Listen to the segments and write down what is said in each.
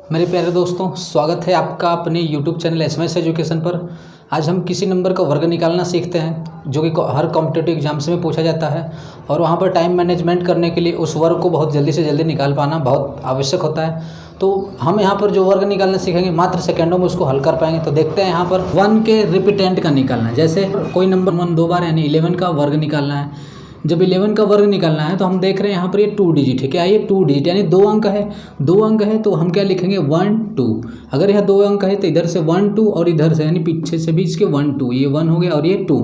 मेरे प्यारे दोस्तों, स्वागत है आपका अपने YouTube चैनल एसएमएस एजुकेशन पर। आज हम किसी नंबर का वर्ग निकालना सीखते हैं जो कि हर कॉम्पिटिटिव एग्जाम्स में पूछा जाता है और वहाँ पर टाइम मैनेजमेंट करने के लिए उस वर्ग को बहुत जल्दी से जल्दी निकाल पाना बहुत आवश्यक होता है। तो हम यहाँ पर जो वर्ग निकालना सीखेंगे मात्र सेकेंडों में उसको हल कर पाएंगे। तो देखते हैं यहाँ पर 1 के रिपीटेंट का निकालना है। जैसे कोई नंबर 1 दो बार यानी 11 का वर्ग निकालना है। जब 11 का वर्ग निकालना है तो हम देख रहे हैं यहाँ पर ये 2 डिजिट है। क्या ये 2 डिजिट यानी 2 अंक है। 2 अंक है तो हम क्या लिखेंगे 1 2। अगर यह 2 अंक है तो इधर से 1 2 और इधर से यानी पीछे से भी इसके 1 2, ये 1 हो गया और ये 2।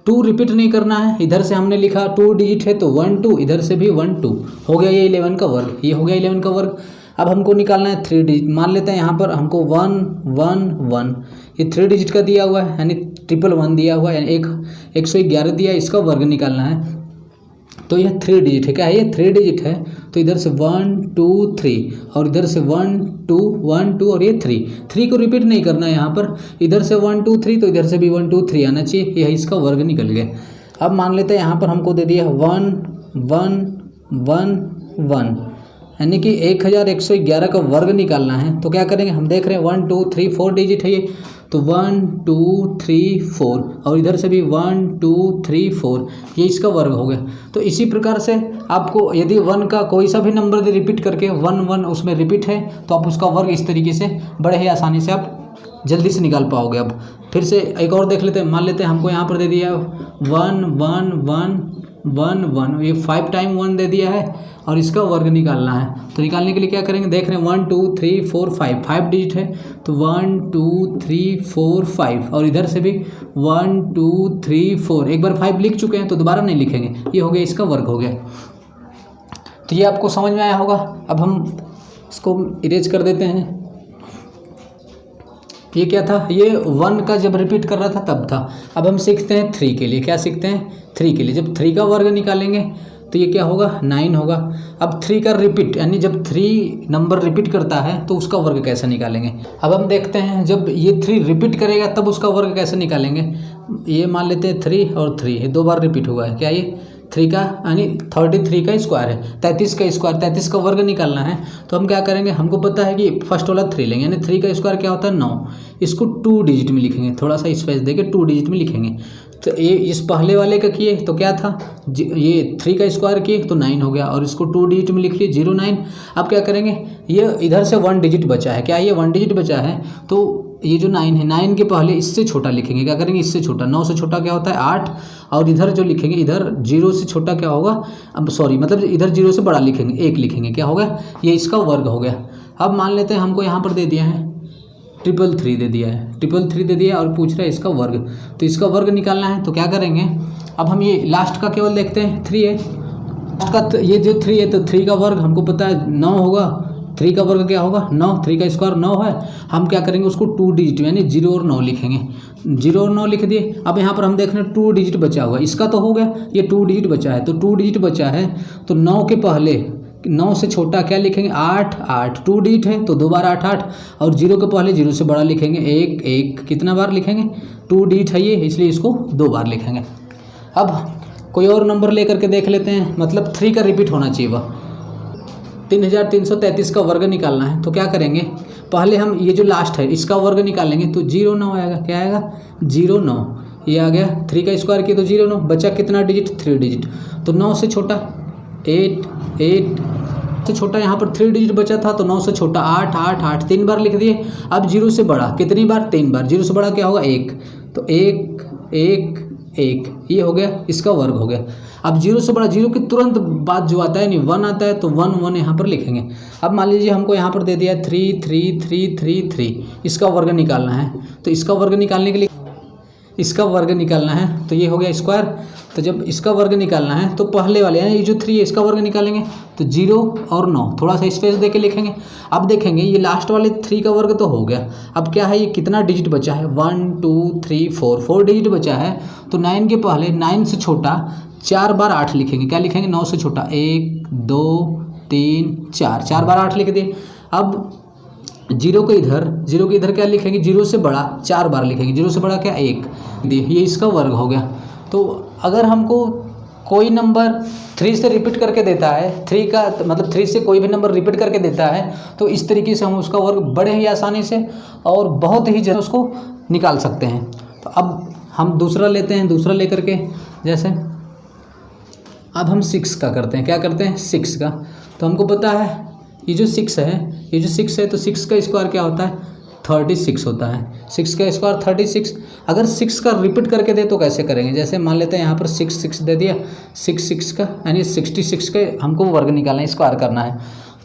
2 रिपीट नहीं करना है। इधर से हमने लिखा 2 डिजिट है तो 1 2, इधर से भी 1 2 हो गया। ये 11 का वर्ग, ये हो गया 11 का वर्ग। अब हमको निकालना है 3 डिजिट। मान लेते हैं यहाँ पर हमको 1 1 1 ये 3 डिजिट का दिया हुआ है यानी 111 दिया हुआ है, यानी 111 दिया, इसका वर्ग निकालना है। तो यह 3 डिजिट है। क्या है ये 3 डिजिट है तो इधर से 1 2 3 और इधर से 1 2 1 2 और ये 3 को रिपीट नहीं करना है यहाँ पर। इधर से 1 2 3 तो इधर से भी 1 2 3 आना चाहिए। यह इसका वर्ग निकल गया। अब मान लेते हैं यहाँ पर हमको दे दिया 1 1 1 1 यानी कि 1111 का वर्ग निकालना है। तो क्या करेंगे, हम देख रहे हैं 1 2 3 4 डिजिट है ये, तो 1 2 3 4 और इधर से भी 1 2 3 4, ये इसका वर्ग हो गया। तो इसी प्रकार से आपको यदि 1 का कोई सा भी नंबर दे रिपीट करके 1 1 उसमें रिपीट है तो आप उसका वर्ग इस तरीके से बड़े ही आसानी से आप जल्दी से निकाल पाओगे। अब फिर से एक और देख लेते हैं। मान लेते हैं हमको यहाँ पर दे दिया 1 1 1 1 1, ये 5 टाइम 1 दे दिया है और इसका वर्ग निकालना है। तो निकालने के लिए क्या करेंगे, देख रहे हैं 1 2 3 4 5 डिजिट है तो 1 2 3 4 5 और इधर से भी 1 2 3 4। एक बार 5 लिख चुके हैं तो दोबारा नहीं लिखेंगे, ये हो गया, इसका वर्ग हो गया। तो ये आपको समझ में आया होगा। अब हम इसको इरेज कर देते हैं। ये क्या था, ये 1 का जब रिपीट कर रहा था तब था। अब हम सीखते हैं 3 के लिए। क्या सीखते हैं 3 के लिए, जब 3 का वर्ग निकालेंगे तो ये क्या होगा 9 होगा। अब 3 का रिपीट यानी जब 3 नंबर रिपीट करता है तो उसका वर्ग कैसे निकालेंगे। अब हम देखते हैं जब ये 3 रिपीट करेगा तब उसका वर्ग कैसे निकालेंगे। ये मान लेते हैं 3 और 3 ये 2 बार रिपीट हुआ है। क्या ये 3 का यानी 33 का स्क्वायर है, 33 का स्क्वायर, 33 का वर्ग निकालना है। तो हम क्या करेंगे, हमको पता है कि फर्स्ट वाला 3 लेंगे यानी 3 का स्क्वायर क्या होता है 9। इसको 2 डिजिट में लिखेंगे, थोड़ा सा स्पेस देके 2 डिजिट में लिखेंगे। तो ये इस पहले वाले का किए तो क्या था, ये 3 का स्क्वायर किए तो 9 हो गया और इसको 2 डिजिट में लिख लिए 0 9। अब क्या करेंगे, ये इधर से 1 डिजिट बचा है। क्या ये 1 डिजिट बचा है तो ये जो 9 है 9 के पहले इससे छोटा लिखेंगे। क्या करेंगे, इससे छोटा, 9 से छोटा क्या होता है 8 और इधर जो लिखेंगे इधर 0 से छोटा क्या होगा, अब सॉरी मतलब इधर 0 से बड़ा लिखेंगे 1 लिखेंगे। क्या होगा, ये इसका वर्ग हो गया। अब मान लेते हैं हमको यहाँ पर दे दिया है 333 दे दिया है, 333 दे दिया और पूछ रहा है इसका वर्ग। तो इसका वर्ग निकालना है तो क्या करेंगे, अब हम ये लास्ट का केवल देखते हैं 3 है का, ये जो 3 है तो 3 का वर्ग हमको पता है 9 होगा। 3 का वर्ग क्या होगा 9, 3 का स्क्वायर 9 है। हम क्या करेंगे उसको 2 डिजिट यानी 0 और 9 लिखेंगे। 0 और 9 लिख दिए। अब यहाँ पर हम देख रहे हैं 2 डिजिट बचा हुआ, इसका तो हो गया, ये 2 डिजिट बचा है। तो 2 डिजिट बचा है तो 9 के पहले 9 से छोटा क्या लिखेंगे 8 8, 2 डिजिट है तो 2 बार 8 8 और 0 के पहले 0 से बड़ा लिखेंगे 1 1। कितना बार लिखेंगे 2 डिजिट है ये, इसलिए इसको 2 बार लिखेंगे। अब कोई और नंबर लेकर के देख लेते हैं, मतलब 3 का रिपीट होना चाहिए। वह 3333 का वर्ग निकालना है। तो क्या करेंगे, पहले हम ये जो लास्ट है इसका वर्ग निकालेंगे तो 0 9 आएगा। क्या आएगा 0 9, ये आ गया। 3 का स्क्वायर किया तो 0 9, बचा कितना डिजिट 3 डिजिट। तो 9 से छोटा 8 8 से छोटा, यहाँ पर 3 डिजिट बचा था तो 9 से छोटा 8 8 8, 3 बार लिख दिए। अब 0 से बड़ा कितनी बार 3 बार, 0 से बड़ा क्या होगा 1, तो 1 1 1, ये हो गया, इसका वर्ग हो गया। अब 0 से बड़ा 0 के तुरंत बाद जो आता है नहीं 1 आता है तो 1 1 यहाँ पर लिखेंगे। अब मान लीजिए हमको यहाँ पर दे दिया 3 3 3 3 3, इसका वर्ग निकालना है। तो इसका वर्ग निकालने के लिए इसका वर्ग निकालना है तो ये हो गया स्क्वायर। तो जब इसका वर्ग निकालना है तो पहले वाले यानी ये जो 3 है इसका वर्ग निकालेंगे तो 0 और 9, थोड़ा सा स्पेस दे के लिखेंगे। अब देखेंगे ये लास्ट वाले 3 का वर्ग तो हो गया। अब क्या है, ये कितना डिजिट बचा है 1 2 3 4, 4 डिजिट बचा है। तो 9 के पहले 9 से छोटा 4 बार 8 लिखेंगे। क्या लिखेंगे 9 से छोटा 1 2 3 4, 4 बार 8 लिख दिए। अब 0 के इधर क्या लिखेंगे, 0 से बड़ा 4 बार लिखेंगे। 0 से बड़ा क्या 1, ये इसका वर्ग हो गया। तो अगर हमको कोई नंबर 3 से रिपीट करके देता है, 3 का मतलब 3 से कोई भी नंबर रिपीट करके देता है, तो इस तरीके से हम उसका वर्ग बड़े ही आसानी से और बहुत ही जल्द उसको निकाल सकते हैं। तो अब हम दूसरा लेते हैं, दूसरा लेकर के जैसे अब हम 6 का करते हैं। क्या करते हैं? 6 का। तो हमको पता है ये जो 6 है, तो 6 का स्क्वायर क्या होता है? 36 होता है। 6 का स्क्वायर 36। अगर 6 का रिपीट करके दे तो कैसे करेंगे? जैसे मान लेते हैं यहाँ पर 6 दे दिया, 6 का यानी 66 का हमको वर्ग निकालना है, स्क्वायर करना है।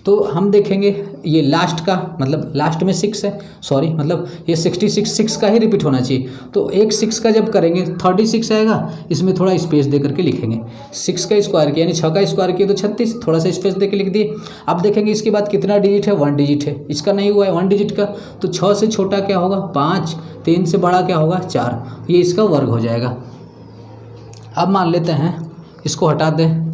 तो हम देखेंगे ये लास्ट का मतलब लास्ट में 6 है, सॉरी मतलब ये 66 का ही रिपीट होना चाहिए। तो एक 6 का जब करेंगे 36 आएगा, इसमें थोड़ा स्पेस दे करके लिखेंगे। 6 का स्क्वायर किया यानी 6 का स्क्वायर किया तो 36, थोड़ा सा स्पेस दे के लिख दिए। अब देखेंगे इसके बाद कितना डिजिट है? 1 डिजिट है। इसका नहीं हुआ है 1 डिजिट का, तो 6 से छोटा क्या होगा? 5, 3 से बड़ा क्या होगा? 4। ये इसका वर्ग हो जाएगा। अब मान लेते हैं इसको हटा दें।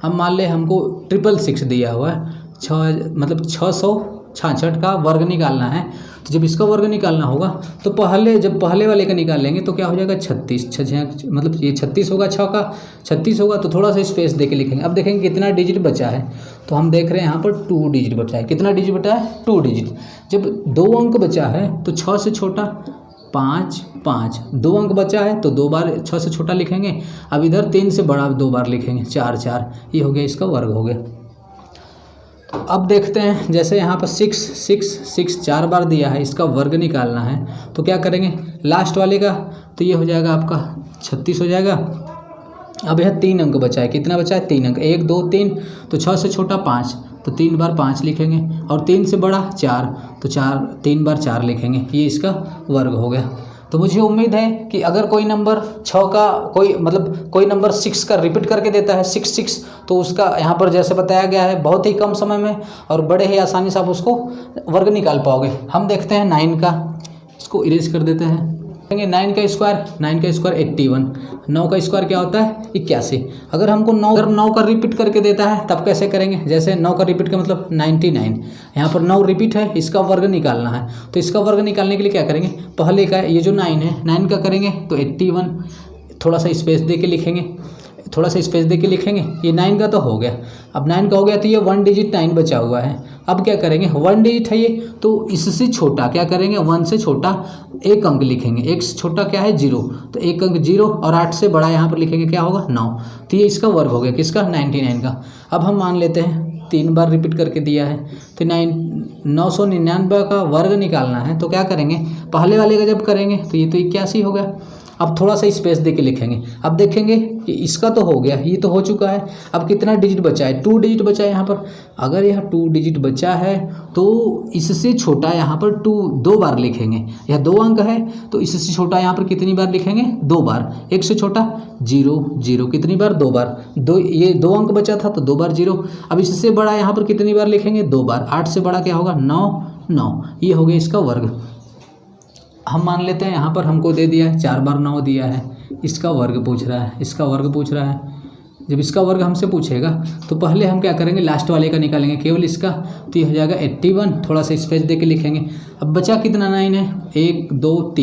हम मान ले हमको 666 दिया हुआ है, 666 का वर्ग निकालना है। तो जब इसका वर्ग निकालना होगा तो जब पहले वाले का निकाल लेंगे तो क्या हो जाएगा? 36, मतलब ये 36 होगा, 6 का 36 होगा, तो थोड़ा सा स्पेस दे के लिखेंगे। अब देखेंगे कितना डिजिट बचा है, तो हम देख रहे हैं यहाँ पर 2 डिजिट बचा है। कितना डिजिट बचा है? 2 डिजिट। जब 2 अंक बचा है तो 6 से छोटा 5, 2 अंक बचा है तो 2 बार 6 से छोटा लिखेंगे। अब इधर 3 से बड़ा 2 बार लिखेंगे, 4, ये हो गया, इसका वर्ग हो गया। अब देखते हैं जैसे यहाँ पर 6 4 बार दिया है, इसका वर्ग निकालना है तो क्या करेंगे? लास्ट वाले का तो ये हो जाएगा आपका 36 हो जाएगा। अब यह 3 अंक बचा है, कितना बचा है? 3 अंक, 1 2 3, तो 6 से छोटा 5 तो 3 बार 5 लिखेंगे, और 3 से बड़ा 4 तो 3 बार 4 लिखेंगे, ये इसका वर्ग हो गया। तो मुझे उम्मीद है कि अगर कोई नंबर 6 का कोई नंबर 6 का रिपीट करके देता है 6, तो उसका यहाँ पर जैसे बताया गया है बहुत ही कम समय में और बड़े ही आसानी से आप उसको वर्ग निकाल पाओगे। हम देखते हैं 9 का, इसको इरेज कर देते हैं। 9 का स्क्वायर 81, 9 का स्क्वायर क्या होता है? 81। अगर हमको 9 का रिपीट करके देता है तब कैसे करेंगे? जैसे 9 का रिपीट का मतलब 99, यहाँ पर 9 रिपीट है, इसका वर्ग निकालना है। तो इसका वर्ग निकालने के लिए क्या करेंगे? पहले का ये जो 9 है, 9 का करेंगे तो 81, थोड़ा सा स्पेस दे के लिखेंगे, ये 9 का तो हो गया। अब 9 का हो गया तो ये 1 डिजिट 9 बचा हुआ है। अब क्या करेंगे? 1 डिजिट है ये, तो इससे छोटा क्या करेंगे? 1 से छोटा एक अंक लिखेंगे। 1 से छोटा क्या है? 0, तो एक अंक 0, और 8 से बड़ा यहाँ पर लिखेंगे क्या होगा? 9। तो ये इसका वर्ग हो गया, किसका? 99 का। अब हम मान लेते हैं 3 बार रिपीट करके दिया है तो 999 का वर्ग निकालना है तो क्या करेंगे? पहले वाले का जब करेंगे तो ये तो 81 हो गया। अब थोड़ा सा स्पेस दे के लिखेंगे। अब देखेंगे कि इसका तो हो गया, ये तो हो चुका है। अब कितना डिजिट बचा है? 2 डिजिट बचा है यहाँ पर। अगर यह 2 डिजिट बचा है तो इससे छोटा यहाँ पर 2 बार लिखेंगे। यह 2 अंक है तो इससे छोटा यहाँ पर कितनी बार लिखेंगे? 2 बार। 1 से छोटा 0, कितनी बार? 2 बार। ये 2 अंक बचा था तो 2 बार 0। अब इससे बड़ा यहाँ पर कितनी बार लिखेंगे? 2 बार। 8 से बड़ा क्या होगा? 9, ये हो गया इसका वर्ग। हम मान लेते हैं यहाँ पर हमको दे दिया है 4 बार 9 दिया है, इसका वर्ग पूछ रहा है, जब इसका वर्ग हमसे पूछेगा तो पहले हम क्या करेंगे? लास्ट वाले का निकालेंगे केवल इसका, तो ये हो जाएगा 81, थोड़ा सा स्पेस दे के लिखेंगे। अब बचा कितना 9 है? 1 2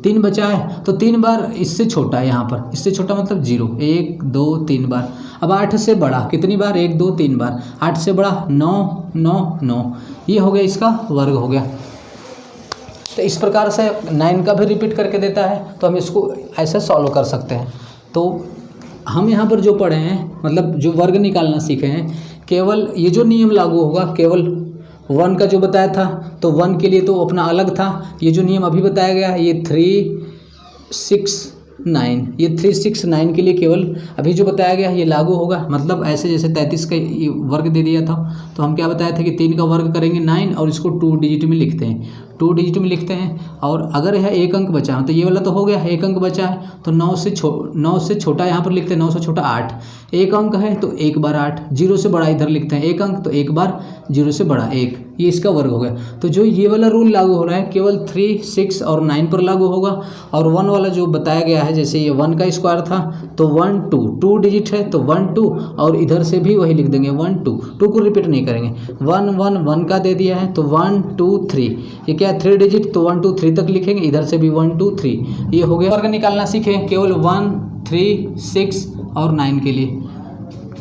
3 बचा है तो 3 बार इससे छोटा है, यहाँ पर इससे छोटा मतलब 0, 1 2 3 बार। अब 8 से बड़ा कितनी बार? 1 2 3 बार। 8 से बड़ा 9, ये हो गया, इसका वर्ग हो गया। तो इस प्रकार से 9 का भी रिपीट करके देता है तो हम इसको ऐसे सॉल्व कर सकते हैं। तो हम यहाँ पर जो पढ़े हैं मतलब जो वर्ग निकालना सीखे हैं, केवल ये जो नियम लागू होगा केवल 1 का जो बताया था तो 1 के लिए तो अपना अलग था। ये जो नियम अभी बताया गया है ये 369, ये 369 के लिए केवल अभी जो बताया गया है ये लागू होगा। मतलब ऐसे जैसे 33 का वर्ग दे दिया था तो हम क्या बताया था कि 3 का वर्ग करेंगे 9 और इसको 2 डिजिट में लिखते हैं, और अगर यह एक अंक बचा तो ये वाला तो हो गया, एक अंक बचा है तो 9 से छोटा यहाँ पर लिखते हैं, 9 से छोटा 8, एक अंक है तो 1 बार 8, 0 से बड़ा इधर लिखते हैं एक अंक तो 1 बार 0 से बड़ा 1, ये इसका वर्ग हो गया। तो जो ये वाला रूल लागू हो रहा है केवल 3, 6 और 9 पर लागू होगा, और 1 वाला जो बताया गया है जैसे ये 1 का स्क्वायर था तो 1 2 डिजिट है तो 1 2, और इधर से भी वही लिख देंगे 1 2 को रिपीट नहीं करेंगे। 1 1 1 का दे दिया है तो 1 2 3, ये क्या है 3 डिजिट, तो 1 2 3 तक लिखेंगे, इधर से भी 1 2 3, ये हो गया। वर्ग निकालना सीखें केवल 1 3 6 और 9 के लिए।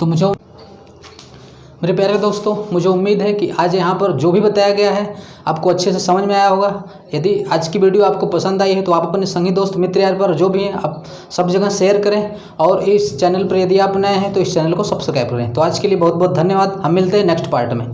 तो मेरे प्यारे दोस्तों, मुझे उम्मीद है कि आज यहाँ पर जो भी बताया गया है आपको अच्छे से समझ में आया होगा। यदि आज की वीडियो आपको पसंद आई है तो आप अपने संगी दोस्त मित्र यार पर जो भी हैं आप सब जगह शेयर करें, और इस चैनल पर यदि आप नए हैं तो इस चैनल को सब्सक्राइब करें। तो आज के लिए बहुत बहुत धन्यवाद। हम मिलते हैं नेक्स्ट पार्ट में।